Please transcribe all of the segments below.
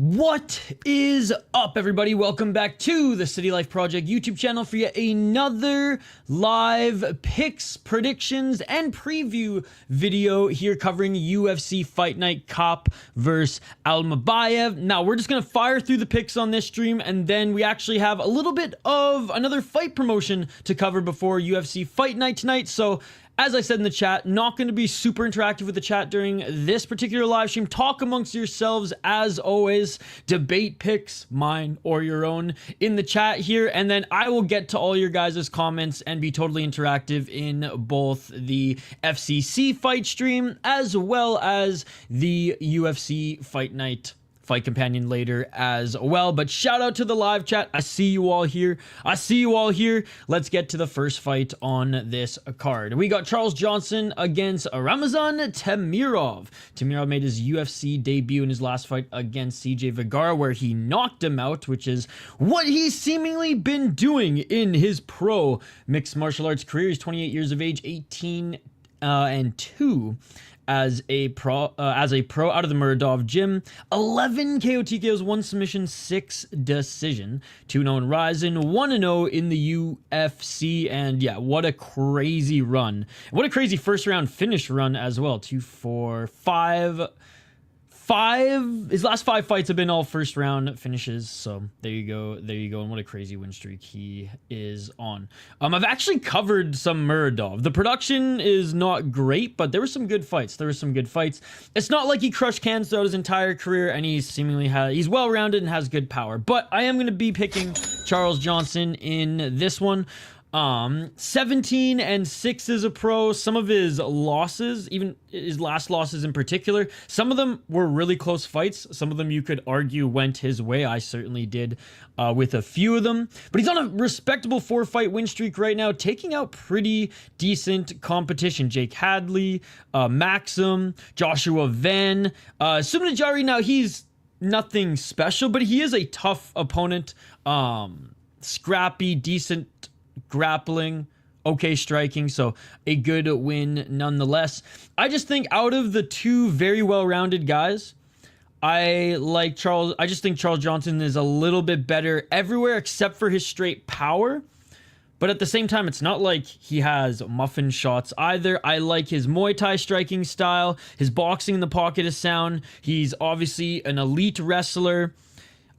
What is up, everybody? Welcome back to the City Life Project YouTube channel for yet another live picks, predictions, and preview video here covering UFC Fight Night Kape versus Almabayev. Now, we're just going to fire through the picks on this stream, and then we actually have a little bit of another fight promotion to cover before UFC Fight Night tonight. So, as I said in the chat, not going to be super interactive with the chat during this particular live stream. Talk amongst yourselves as always. Debate picks, mine or your own, in the chat here. And then I will get to all your guys' comments and be totally interactive in both the FCC fight stream as well as the UFC Fight Night Fight Companion later as well. But shout out to the live chat. I see you all here. Let's get to the first fight on this card. We got Charles Johnson against Ramazan Temirov. Temirov made his UFC debut in his last fight against CJ Vergara, where he knocked him out, which is what he's seemingly been doing in his pro mixed martial arts career. He's 28 years of age, 18 and 2 as a pro out of the Muradov gym. 11 KO TKOs, 1 submission, 6 decision, 2-0 in Ryzen, 1-0 in the UFC. And yeah, what a crazy run. What a crazy first round finish run as well. 2, 4, 5. His last 5 fights have been all first round finishes. So there you go. And what a crazy win streak he is on. I've actually covered some Muradov. The production is not great, but there were some good fights. It's not like he crushed cans throughout his entire career, and he's well-rounded and has good power. But I am going to be picking Charles Johnson in this one. 17 and 6 as a pro. Some of his losses, even his last losses in particular, some of them were really close fights. Some of them you could argue went his way. I certainly did with a few of them. But he's on a respectable 4-fight win streak right now, taking out pretty decent competition. Jake Hadley, Maxim, Joshua Venn, Subnajari. Now, he's nothing special, but he is a tough opponent. Scrappy, decent grappling, okay striking, so a good win nonetheless. I just think out of the two very well-rounded guys, I just think Charles Johnson is a little bit better everywhere except for his straight power. But at the same time, it's not like he has muffin shots either. I like his Muay Thai striking style. His boxing in the pocket is sound. He's obviously an elite wrestler.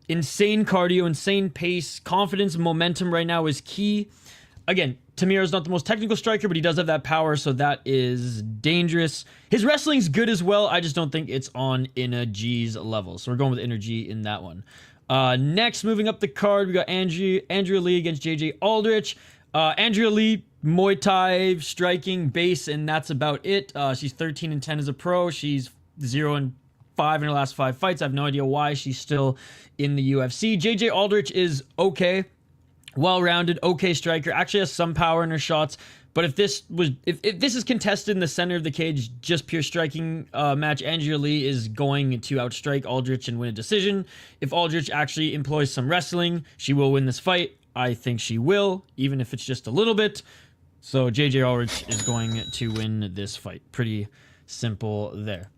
Insane cardio, insane pace, confidence, and momentum right now is key. Again, Temirov's not the most technical striker, but he does have that power, so that is dangerous. His wrestling's good as well. I just don't think it's on Inna G's level. So we're going with Inna G in that one. Next, moving up the card, we got Andrea Lee against JJ Aldrich. Andrea Lee, Muay Thai, striking, base, and that's about it. She's 13 and 10 as a pro. She's 0 and 5 in her last 5 fights. I have no idea why she's still in the UFC. JJ Aldrich is okay. Well-rounded, okay striker, actually has some power in her shots, but if this is contested in the center of the cage, just pure striking match, Andrea Lee is going to outstrike Aldrich and win a decision. If Aldrich actually employs some wrestling, she will win this fight. I think she will, even if it's just a little bit. So JJ Aldrich is going to win this fight. Pretty simple there.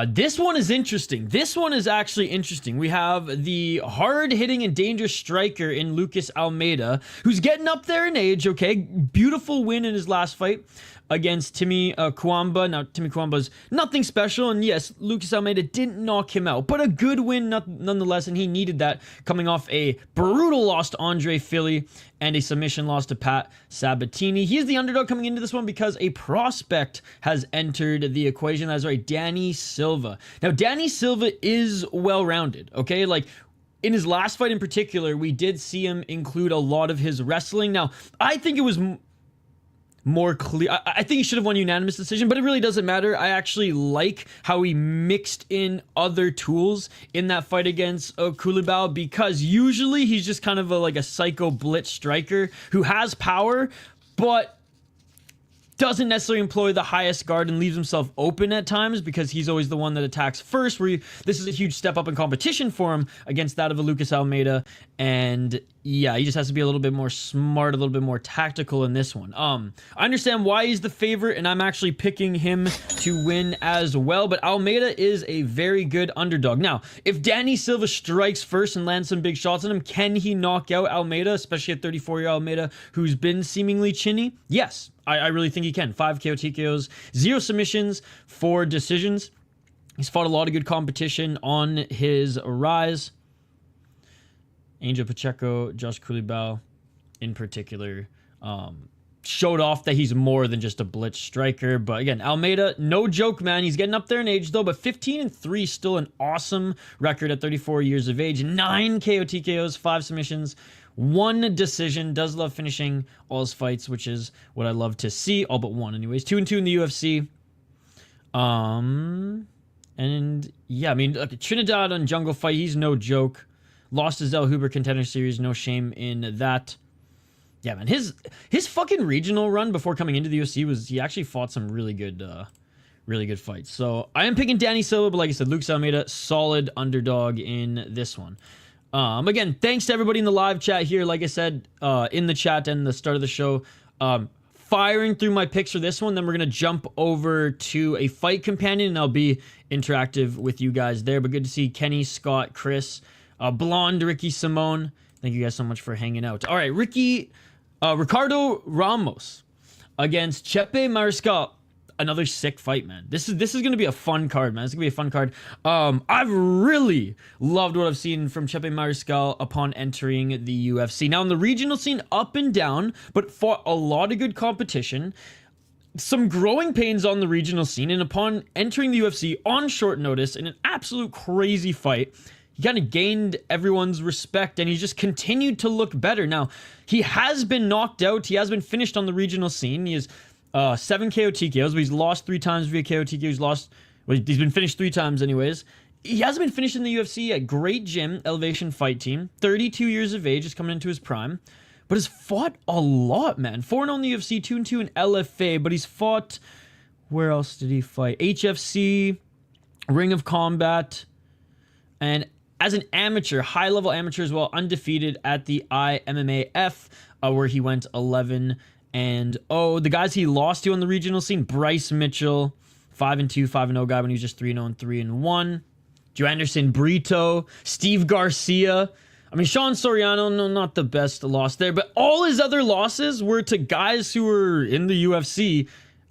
This one is interesting. This one is actually interesting. We have the hard-hitting and dangerous striker in Lucas Almeida, who's getting up there in age, okay? Beautiful win in his last fight against Timmy Kwamba. Now, Timmy Kwamba's nothing special, and yes, Lucas Almeida didn't knock him out, but a good win nonetheless, and he needed that coming off a brutal loss to Andre Philly and a submission loss to Pat Sabatini. He is the underdog coming into this one because a prospect has entered the equation. That's right, Danny Silva. Now, Danny Silva is well-rounded, okay? Like, in his last fight in particular, we did see him include a lot of his wrestling. Now, I think it was more clear. I think he should have won unanimous decision, but it really doesn't matter. I actually like how he mixed in other tools in that fight against Kulibao, because usually he's just kind of like a psycho blitz striker who has power, but doesn't necessarily employ the highest guard and leaves himself open at times because he's always the one that attacks first, this is a huge step up in competition for him against that of a Lucas Almeida. And yeah, he just has to be a little bit more smart, a little bit more tactical in this one. I understand why he's the favorite, and I'm actually picking him to win as well, but Almeida is a very good underdog. Now, if Danny Silva strikes first and lands some big shots on him, can he knock out Almeida, especially a 34-year Almeida who's been seemingly chinny? Yes, I really think he can. 5 KO TKOs, 0 submissions, 4 decisions. He's fought a lot of good competition on his rise. Angel Pacheco, Josh Kulibao in particular, showed off that he's more than just a blitz striker. But again, Almeida, no joke, man. He's getting up there in age, though, but 15-3, still an awesome record at 34 years of age. 9 KO TKOs, 5 submissions, 1 decision. Does love finishing all his fights, which is what I love to see. All but 1, anyways. 2-2 in the UFC. And yeah, I mean, look, Trinidad on Jungle Fight, he's no joke. Lost to Zell Huber Contender Series, no shame in that. Yeah, man, his fucking regional run before coming into the UFC was, he actually fought some really good fights. So I am picking Danny Silva, but like I said, Luke Almeida, solid underdog in this one. Again, thanks to everybody in the live chat here. Like I said, in the chat and the start of the show, firing through my picks for this one. Then we're going to jump over to a fight companion, and I'll be interactive with you guys there. But good to see Kenny, Scott, Chris, Blonde, Ricky, Simone. Thank you guys so much for hanging out. All right, Ricardo Ramos against Chepe Mariscal. Another sick fight, man. This is going to be a fun card, man. It's going to be a fun card. I've really loved what I've seen from Chepe Mariscal upon entering the UFC. Now, in the regional scene, up and down, but fought a lot of good competition. Some growing pains on the regional scene, and upon entering the UFC on short notice in an absolute crazy fight, he kind of gained everyone's respect, and he's just continued to look better. Now, he has been knocked out. He has been finished on the regional scene. He has 7 KO TKOs, but he's lost 3 times via KO TKO. He's been finished 3 times anyways. He hasn't been finished in the UFC at great gym, Elevation Fight Team. 32 years of age, is coming into his prime. But has fought a lot, man. 4-0 in the UFC, 2-2 in LFA. But he's fought, where else did he fight? HFC, Ring of Combat, and as an amateur, high-level amateur as well, undefeated at the IMMAF, where he went 11-0. The guys he lost to on the regional scene, Bryce Mitchell, 5-2, 5-0 guy when he was just 3-0 and 3-1. Joanderson Brito, Steve Garcia. I mean, Sean Soriano, no, not the best loss there, but all his other losses were to guys who were in the UFC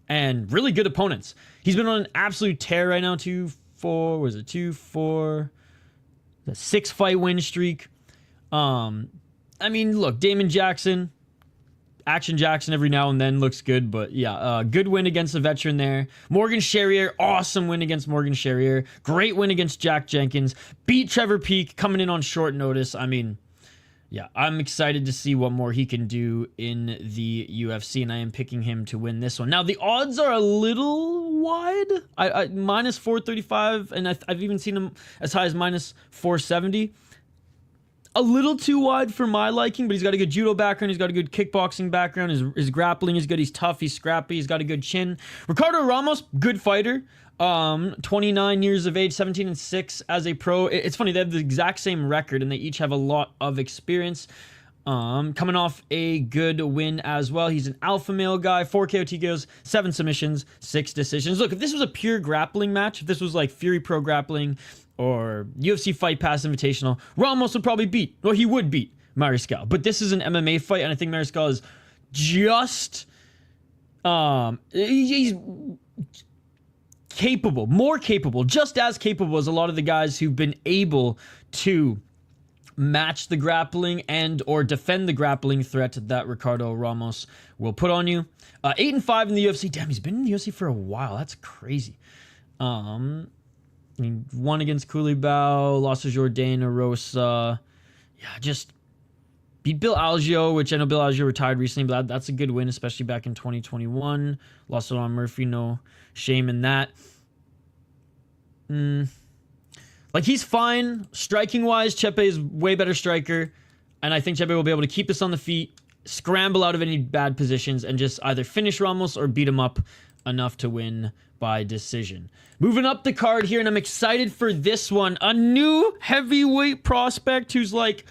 and really good opponents. He's been on an absolute tear right now, 2-4, the 6-fight win streak. I mean, look, Damon Jackson, Action Jackson every now and then looks good, but yeah, good win against a veteran there. Morgan Sherrier, awesome win against Morgan Sherrier. Great win against Jack Jenkins. Beat Trevor Peake coming in on short notice. I mean, yeah, I'm excited to see what more he can do in the UFC, and I am picking him to win this one. Now, the odds are a little wide. I minus 435, and I've even seen him as high as minus 470. A little too wide for my liking, but he's got a good judo background. He's got a good kickboxing background. His grappling is good. He's tough. He's scrappy. He's got a good chin. Ricardo Ramos, good fighter. 29 years of age, 17-6 as a pro. It's funny, they have the exact same record, and they each have a lot of experience. Coming off a good win as well. He's an alpha male guy, 4 KO TKOs, 7 submissions, 6 decisions. Look, if this was a pure grappling match, if this was like Fury Pro Grappling or UFC Fight Pass Invitational, Ramos would probably beat, well, he would beat Mariscal. But this is an MMA fight, and I think Mariscal is just, he's capable, more capable, just as capable as a lot of the guys who've been able to match the grappling and or defend the grappling threat that Ricardo Ramos will put on you. 8-5 in the UFC. Damn, he's been in the UFC for a while. That's crazy. He won against Kulibao, lost to Jourdain Arosa. Yeah, just beat Bill Algeo, which I know Bill Algeo retired recently, but that's a good win, especially back in 2021. Lost to Ron Murphy, no shame in that. Like, he's fine. Striking-wise, Chepe is way better striker, and I think Chepe will be able to keep this on the feet, scramble out of any bad positions, and just either finish Ramos or beat him up enough to win by decision. Moving up the card here, and I'm excited for this one. A new heavyweight prospect who's like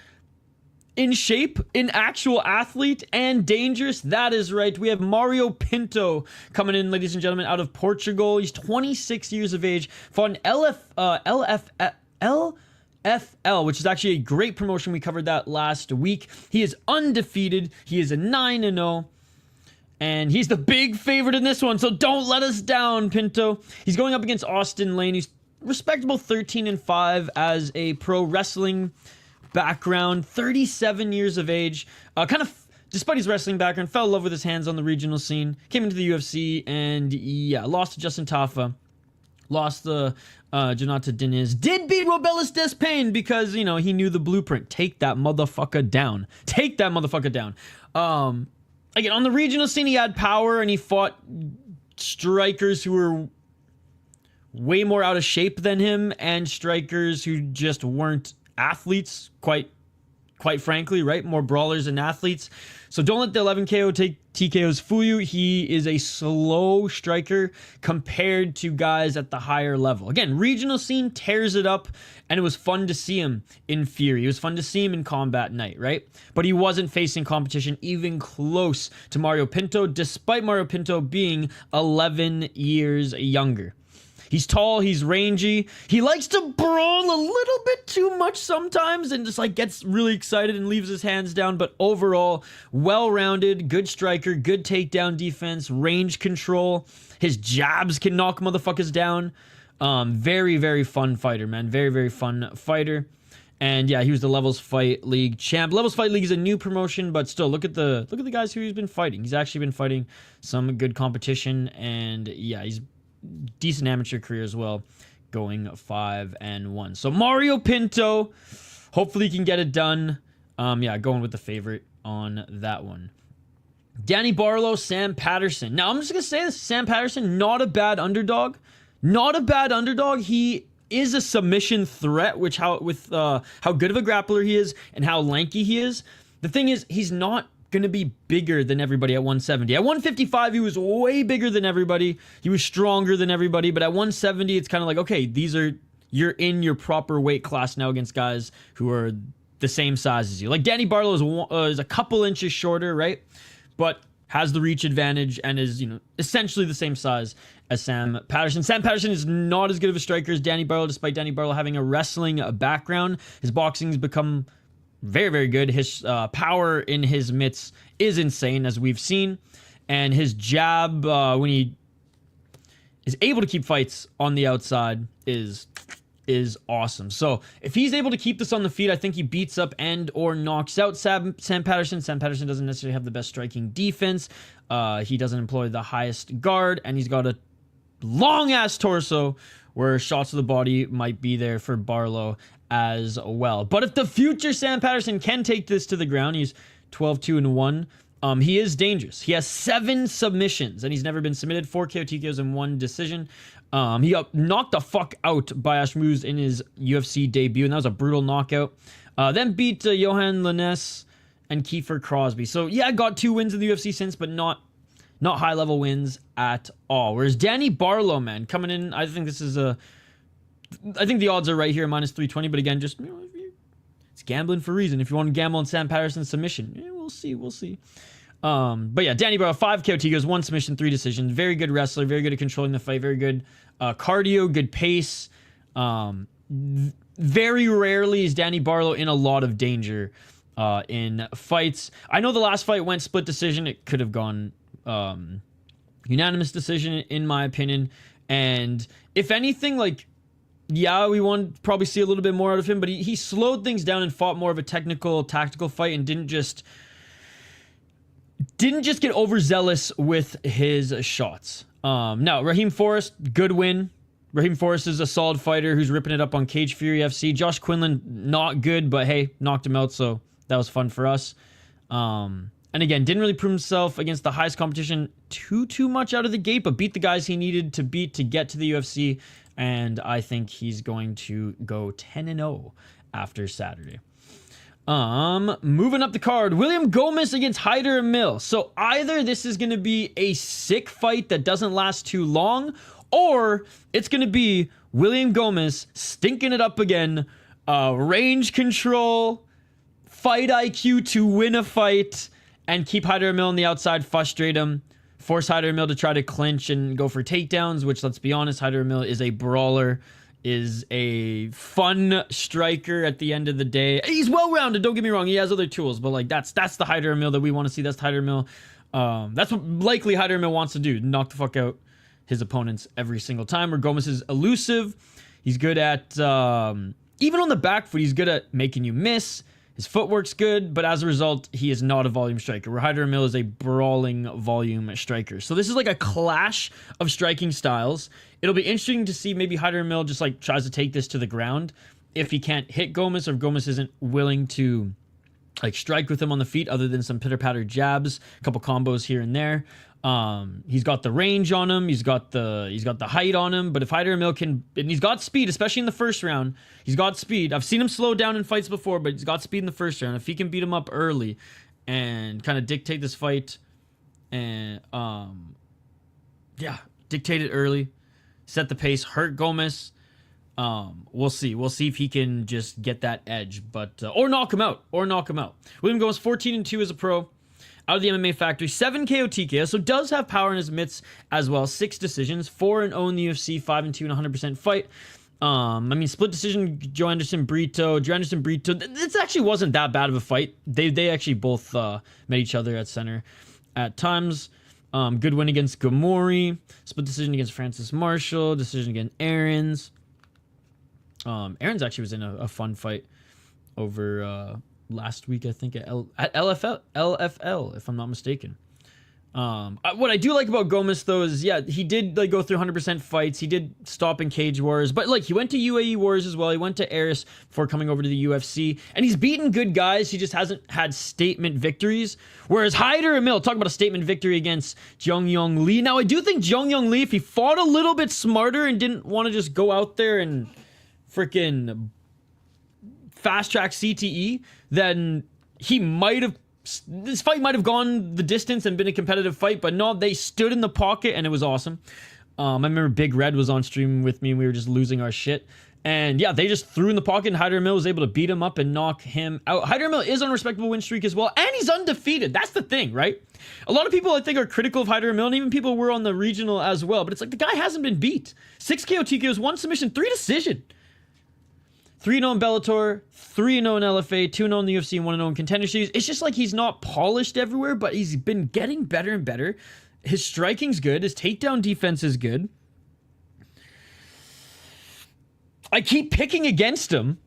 in shape, an actual athlete, and dangerous. That is right. We have Mario Pinto coming in, ladies and gentlemen, out of Portugal. He's 26 years of age. Fought an LFL, which is actually a great promotion. We covered that last week. He is undefeated. He is a 9-0. And he's the big favorite in this one, so don't let us down, Pinto. He's going up against Austen Lane. He's respectable 13-5 as a pro wrestling background, 37 years of age. Despite his wrestling background, fell in love with his hands on the regional scene, came into the UFC, and yeah, lost to Justin Tafa. Lost the Jonata Diniz. Did beat Robelis Despain because, you know, he knew the blueprint. Take that motherfucker down. Take that motherfucker down. Again, on the regional scene, he had power and he fought strikers who were way more out of shape than him and strikers who just weren't athletes, quite frankly, right? More brawlers than athletes. So don't let the 11 KO TKOs fool you. He is a slow striker compared to guys at the higher level. Again, regional scene tears it up, and it was fun to see him in Fury. It was fun to see him in Combat Night, right? But he wasn't facing competition even close to Mario Pinto, despite Mario Pinto being 11 years younger. He's tall, he's rangy. He likes to brawl a little bit too much sometimes and just like gets really excited and leaves his hands down. But overall, well-rounded, good striker, good takedown defense, range control. His jabs can knock motherfuckers down. Very, very fun fighter, man. Very, very fun fighter. And yeah, he was the Levels Fight League champ. Levels Fight League is a new promotion, but still, look at the guys who he's been fighting. He's actually been fighting some good competition, and yeah, he's decent amateur career as well, going 5-1. So Mario Pinto, hopefully he can get it done. Yeah, going with the favorite on that one. Danny Barlow, Sam Patterson. Now I'm just gonna say this: Sam Patterson, not a bad underdog. Not a bad underdog. He is a submission threat, with how good of a grappler he is and how lanky he is. The thing is, he's not going to be bigger than everybody at 170. At 155, he was way bigger than everybody. He was stronger than everybody. But at 170, it's kind of like, okay, you're in your proper weight class now against guys who are the same size as you. Like Danny Barlow is a couple inches shorter, right? But has the reach advantage and is, you know, essentially the same size as Sam Patterson. Sam Patterson is not as good of a striker as Danny Barlow, despite Danny Barlow having a wrestling background. His boxing has become very, very good. His power in his mitts is insane, as we've seen. And his jab, when he is able to keep fights on the outside, is awesome. So if he's able to keep this on the feet, I think he beats up and or knocks out Sam Patterson. Sam Patterson doesn't necessarily have the best striking defense. He doesn't employ the highest guard, and he's got a long-ass torso where shots to the body might be there for Barlow as well. But if the future Sam Patterson can take this to the ground, he's 12-2-1. He is dangerous. He has 7 submissions, and he's never been submitted. 4 KO TKOs and 1 decision. He knocked the fuck out Bayash Muz in his UFC debut, and that was a brutal knockout. Then beat Johan Linnes and Kiefer Crosby. So yeah, got 2 wins in the UFC since, but not high-level wins at all. Whereas Danny Barlow, man, coming in, I think the odds are right here, minus 320. But again, just, you know, it's gambling for a reason. If you want to gamble on Sam Patterson's submission, yeah, we'll see. But yeah, Danny Barlow, 5 KO TKOs, 1 submission, 3 decisions. Very good wrestler, very good at controlling the fight, very good cardio, good pace. Very rarely is Danny Barlow in a lot of danger in fights. I know the last fight went split decision. It could have gone unanimous decision, in my opinion. And if anything, like, yeah, we want to probably see a little bit more out of him, but he slowed things down and fought more of a technical, tactical fight and didn't just get overzealous with his shots. Now, Raheem Forrest, good win. Raheem Forrest is a solid fighter who's ripping it up on Cage Fury FC. Josh Quinlan, not good, but hey, knocked him out, so that was fun for us. And again, didn't really prove himself against the highest competition too much out of the gate, but beat the guys he needed to beat to get to the UFC. And I think he's going to go 10-0 after Saturday. Moving up the card, William Gomis against Hyder Amil. So either this is going to be a sick fight that doesn't last too long, or it's going to be William Gomis stinking it up again. Range control, fight IQ to win a fight and keep Hyder Amil on the outside, frustrate him, force Hyder Amil to try to clinch and go for takedowns, which, let's be honest, Hyder Amil is a brawler, is a fun striker at the end of the day. He's well-rounded, don't get me wrong, he has other tools, but like that's the Hyder Amil that we want to see. That's Hyder Amil. That's what likely Hyder Amil wants to do, knock the fuck out his opponents every single time. Where Gomis is elusive. He's good at, even on the back foot, he's good at making you miss. His footwork's good, but as a result, he is not a volume striker, where Hyder Amil is a brawling volume striker. So this is like a clash of striking styles. It'll be interesting to see maybe Hyder Amil just like tries to take this to the ground if he can't hit Gomis, or if Gomis isn't willing to like strike with him on the feet other than some pitter-patter jabs, a couple combos here and there. He's got the range on him. He's got the height on him. But if Hyder Amil can, and he's got speed, especially in the first round, he's got speed. I've seen him slow down in fights before, but he's got speed in the first round. If he can beat him up early and kind of dictate this fight and, dictate it early, set the pace, hurt Gomis, we'll see. We'll see if he can just get that edge, but, or knock him out. William Gomis, 14-2 as a pro. Out of the MMA factory, 7 KO TKO, so does have power in his mitts as well. 6 decisions, 4-0 in the UFC, 5-2 in 100% fight. I mean, split decision, Joe Anderson Brito. This actually wasn't that bad of a fight. They actually both met each other at center at times. Good win against Gamori. Split decision against Francis Marshall. Decision against Aarons. Aarons actually was in a fun fight over last week, I think, at LFL, if I'm not mistaken. What I do like about Gomis, though, is, yeah, he did like go through 100% fights. He did stop in Cage Wars, but like he went to UAE Wars as well. He went to Aris before coming over to the UFC, and he's beaten good guys. He just hasn't had statement victories. Whereas Hyder Amil, talk about a statement victory against Jong Lee. Now, I do think Jong Lee, if he fought a little bit smarter and didn't want to just go out there and freaking fast track CTE, then this fight might have gone the distance and been a competitive fight, but no, they stood in the pocket and it was awesome. I remember Big Red was on stream with me and we were just losing our shit. And yeah, they just threw in the pocket and Hyder Amil was able to beat him up and knock him out. Hyder Amil is on a respectable win streak as well, and he's undefeated. That's the thing, right? A lot of people, I think, are critical of Hyder Amil, and even people were on the regional as well, but it's like the guy hasn't been beat. 6 KO TKOs, 1 submission, 3 decision. 3-0 in Bellator, 3-0 in LFA, 2-0 in the UFC, and 1-0 in Contender Series. It's just like he's not polished everywhere, but he's been getting better and better. His striking's good. His takedown defense is good. I keep picking against him.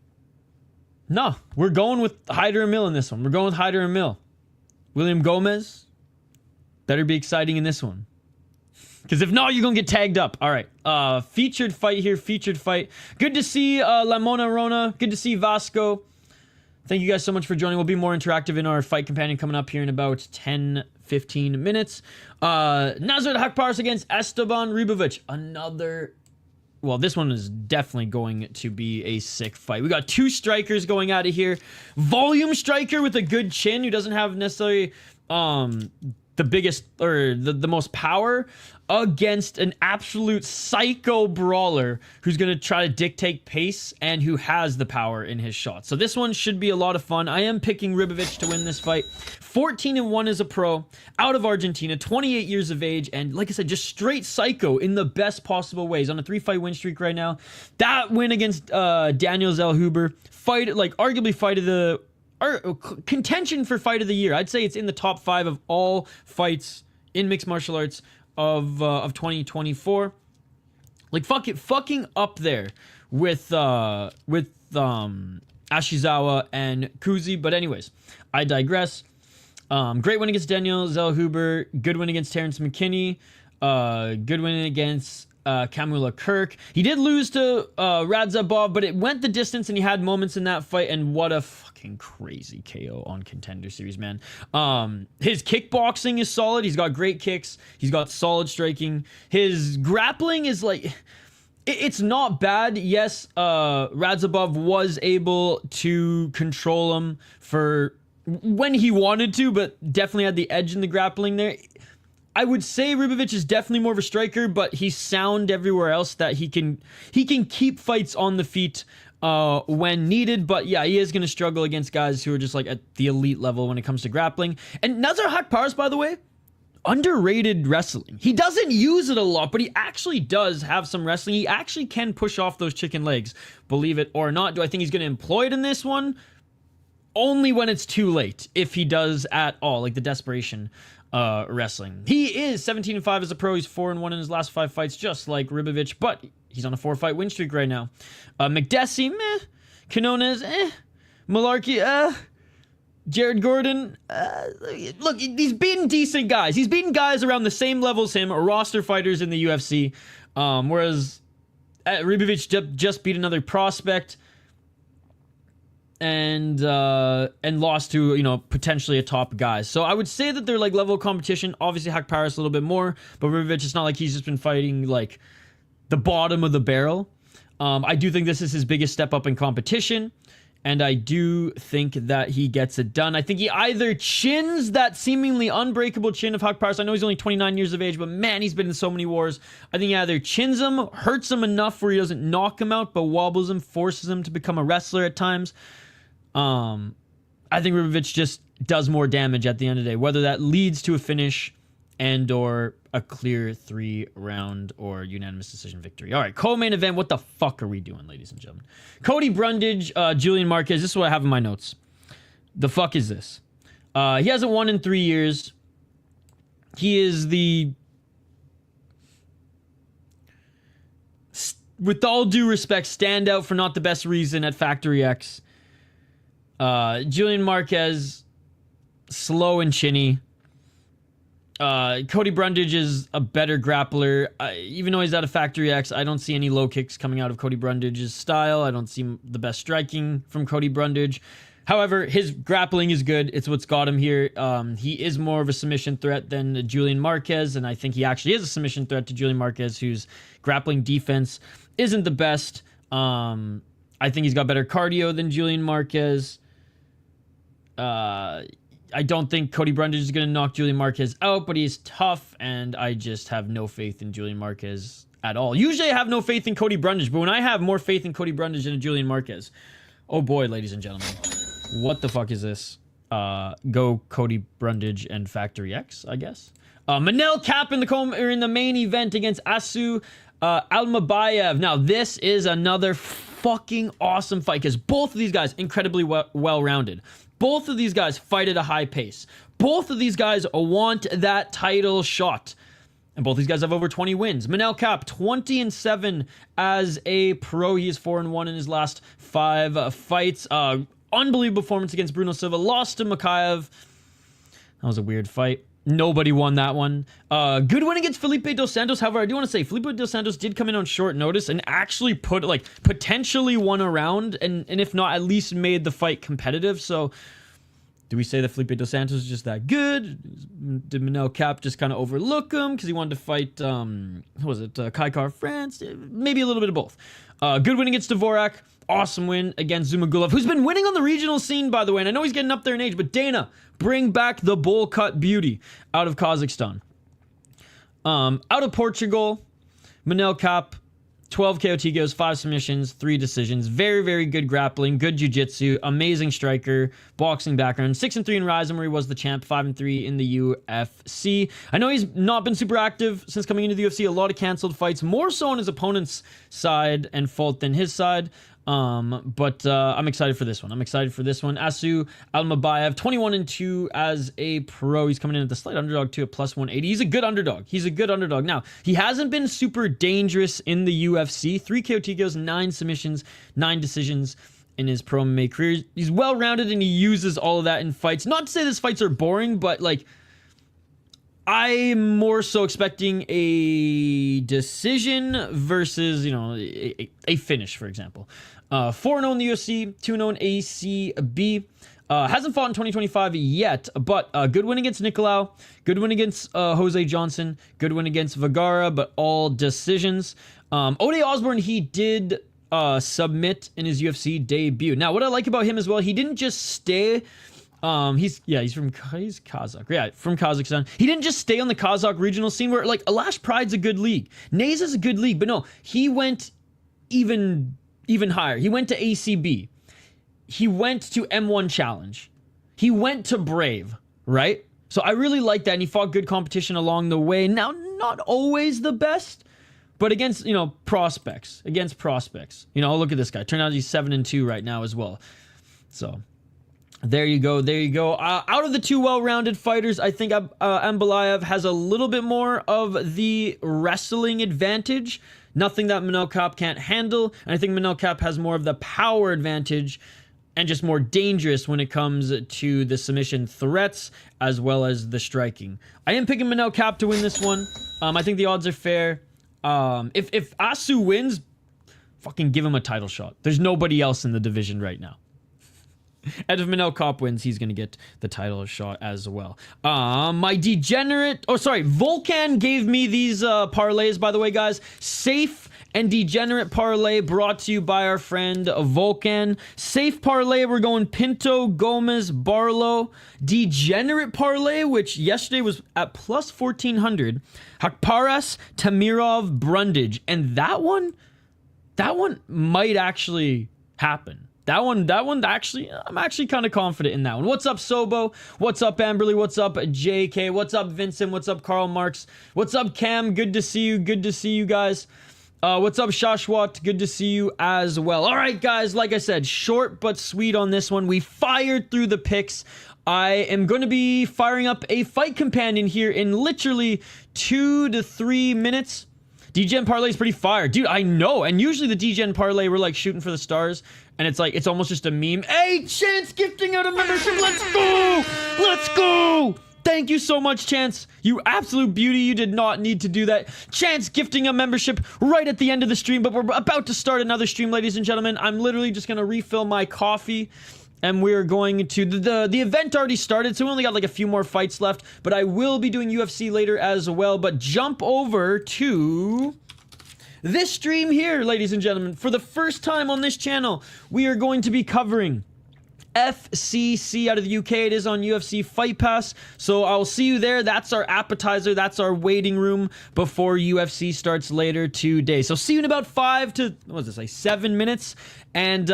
No, we're going with Hyder Amil in this one. We're going with Hyder Amil. William Gomis better be exciting in this one. Because if not, you're going to get tagged up. All right. Featured fight here. Featured fight. Good to see Lamona Rona. Good to see Vasco. Thank you guys so much for joining. We'll be more interactive in our fight companion coming up here in about 10-15 minutes. Nasrat Haqparast against Esteban Ribovics. Another... Well, this one is definitely going to be a sick fight. We got 2 strikers going out of here. Volume striker with a good chin who doesn't have necessarily... the biggest or the most power against an absolute psycho brawler who's going to try to dictate pace and who has the power in his shot. So this one should be a lot of fun. I am picking Ribovics to win this fight. 14-1 as a pro, out of Argentina, 28 years of age, and like I said, just straight psycho in the best possible ways. On a 3-fight win streak right now. That win against Daniel Zellhuber, arguably fight of the... contention for fight of the year. I'd say it's in the top 5 of all fights in mixed martial arts of 2024. Like fucking up there with Ashizawa and Kuzi. But anyways, I digress. Great win against Daniel Zellhuber. Good win against Terrence McKinney. Good win against Kamula Kirk. He did lose to Radzhabov, but it went the distance and he had moments in that fight, and what a fucking crazy KO on Contender Series, man. His kickboxing is solid. He's got great kicks. He's got solid striking. His grappling is like... It's not bad. Yes, Radzhabov was able to control him for when he wanted to, but definitely had the edge in the grappling there. I would say Ribovics is definitely more of a striker, but he's sound everywhere else that he can keep fights on the feet when needed. But yeah, he is going to struggle against guys who are just like at the elite level when it comes to grappling. And Nasrat Haqparast, by the way, underrated wrestling. He doesn't use it a lot, but he actually does have some wrestling. He actually can push off those chicken legs, believe it or not. Do I think he's going to employ it in this one? Only when it's too late, if he does at all, like the desperation wrestling. He is 17-5 as a pro. He's 4-1 in his last 5 fights, just like Ribovics, but he's on a 4-fight win streak right now. McDessie, meh. Canones, Malarkey, Jared Gordon, look, he's beaten decent guys. He's beaten guys around the same level as him, roster fighters in the UFC, whereas Ribovics just beat another prospect and lost to, you know, potentially a top guy. So I would say that they're like level of competition. Obviously Haqparast a little bit more, but Ribovics, it's not like he's just been fighting like the bottom of the barrel. I do think this is his biggest step up in competition, and I do think that he gets it done. I think he either chins that seemingly unbreakable chin of Haqparast. I know he's only 29 years of age, but man, he's been in so many wars. I think he either chins him, hurts him enough where he doesn't knock him out, but wobbles him, forces him to become a wrestler at times. I think Ribovics just does more damage at the end of the day, whether that leads to a finish and or a clear 3-round or unanimous decision victory. All right, co-main event. What the fuck are we doing, ladies and gentlemen? Cody Brundage, Julian Marquez. This is what I have in my notes. The fuck is this? He hasn't won in 3 years. He is the, with all due respect, standout for not the best reason at Factory X. Julian Marquez, slow and chinny. Cody Brundage is a better grappler. Even though he's out of Factory X, I don't see any low kicks coming out of Cody Brundage's style. I don't see the best striking from Cody Brundage. However, his grappling is good. It's what's got him here. He is more of a submission threat than Julian Marquez, and I think he actually is a submission threat to Julian Marquez, whose grappling defense isn't the best. I think he's got better cardio than Julian Marquez. I don't think Cody Brundage is going to knock Julian Marquez out, but he's tough, and I just have no faith in Julian Marquez at all. Usually I have no faith in Cody Brundage, but when I have more faith in Cody Brundage than in Julian Marquez, oh boy, ladies and gentlemen, what the fuck is this? Go Cody Brundage and Factory X, I guess. Manel Kape in the main event against Almabayev. Now, this is another fucking awesome fight because both of these guys incredibly well-rounded. Both of these guys fight at a high pace. Both of these guys want that title shot. And both these guys have over 20 wins. Manel Kape, 20-7 as a pro. He is 4-1 in his last 5 fights. Unbelievable performance against Bruno Silva. Lost to Mikhaev. That was a weird fight. Nobody won that one. Good win against Felipe Dos Santos. However, I do want to say Felipe Dos Santos did come in on short notice and actually put, like, potentially won a round, and if not, at least made the fight competitive. So, do we say that Felipe Dos Santos is just that good? Did Manel Kape just kind of overlook him because he wanted to fight, who was it, Kaikar France? Maybe a little bit of both. Good win against Dvorak. Awesome win against Zumagulov, who's been winning on the regional scene, by the way. And I know he's getting up there in age, but Dana, bring back the bowl cut beauty out of Kazakhstan. Out of Portugal, Manel Kape, 12 KO TKOs, 5 submissions, 3 decisions. Very, very good grappling, good jiu-jitsu, amazing striker, boxing background. 6-3 in Ryzen, where he was the champ, 5-3 in the UFC. I know he's not been super active since coming into the UFC. A lot of canceled fights, more so on his opponent's side and fault than his side. But I'm excited for this one. Asu Almabayev, 21-2 as a pro. He's coming in at the slight underdog too, at plus 180. He's a good underdog. Now, he hasn't been super dangerous in the UFC. 3 KO TKOs, 9 submissions, 9 decisions in his pro MMA career. He's well-rounded and he uses all of that in fights. Not to say his fights are boring, but like, I'm more so expecting a decision versus, you know, a finish, for example. 4-0 in the UFC, 2-0 in ACB. Hasn't fought in 2025 yet, but good win against Nicolau, good win against Jose Johnson, good win against Vergara, but all decisions. Ode Osborne, he did submit in his UFC debut. Now, what I like about him as well, he didn't just stay... he's Kazakh. Yeah, from Kazakhstan. He didn't just stay on the Kazakh regional scene where, like, Alash Pride's a good league. Neza is a good league, but no, he went even even higher. He went to ACB. He went to M1 Challenge. He went to Brave, right? So I really like that, and he fought good competition along the way. Now, not always the best, but against, you know, prospects. Against prospects. You know, look at this guy. Turned out he's 7-2 right now as well. So, there you go. There you go. Out of the two well-rounded fighters, I think Almabayev has a little bit more of the wrestling advantage. Nothing that Manel Kape can't handle. And I think Manel Kape has more of the power advantage and just more dangerous when it comes to the submission threats as well as the striking. I am picking Manel Kape to win this one. I think the odds are fair. If Asu wins, fucking give him a title shot. There's nobody else in the division right now. And if Manel Kape wins, he's going to get the title shot as well. My degenerate... Oh, sorry. Volcan gave me these parlays, by the way, guys. Safe and degenerate parlay brought to you by our friend Volcan. Safe parlay, we're going Pinto, Gomis, Barlow. Degenerate parlay, which yesterday was at plus 1,400. Haqparast, Temirov, Brundage. And that one might actually happen. That one, actually, I'm actually kind of confident in that one. What's up, Sobo? What's up, Amberly? What's up, JK? What's up, Vincent? What's up, Karl Marx? What's up, Cam? Good to see you. Good to see you guys. What's up, Shashwat? Good to see you as well. All right, guys, like I said, short but sweet on this one. We fired through the picks. I am going to be firing up a fight companion here in literally 2 to 3 minutes. DGen parlay is pretty fire. Dude, I know. And usually the DGen parlay, we're like shooting for the stars. And it's like, it's almost just a meme. Hey, Chance gifting out a membership. Let's go. Let's go. Thank you so much, Chance. You absolute beauty. You did not need to do that. Chance gifting a membership right at the end of the stream. But we're about to start another stream, ladies and gentlemen. I'm literally just going to refill my coffee. And we're going to... The event already started, so we only got like a few more fights left. But I will be doing UFC later as well. But jump over to... this stream here, ladies and gentlemen. For the first time on this channel, we are going to be covering FCC out of the UK. It is on UFC Fight Pass. So I'll see you there. That's our appetizer. That's our waiting room before UFC starts later today. So see you in about 5 to, what is this, like 7 minutes. And,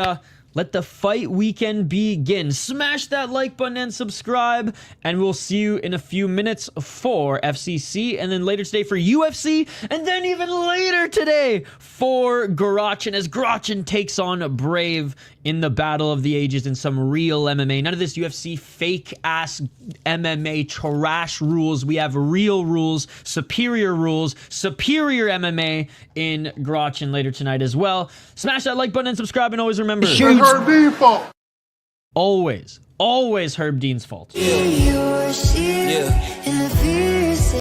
let the fight weekend begin. Smash that like button and subscribe, and we'll see you in a few minutes for FCC, and then later today for UFC, and then even later today for Garachin, as Garachin takes on Brave in the Battle of the Ages in some real MMA. None of this UFC fake-ass MMA trash rules. We have real rules, superior MMA in Garachin later tonight as well. Smash that like button and subscribe, and always remember... Herb Dean's fault. Always Herb Dean's fault. Yeah.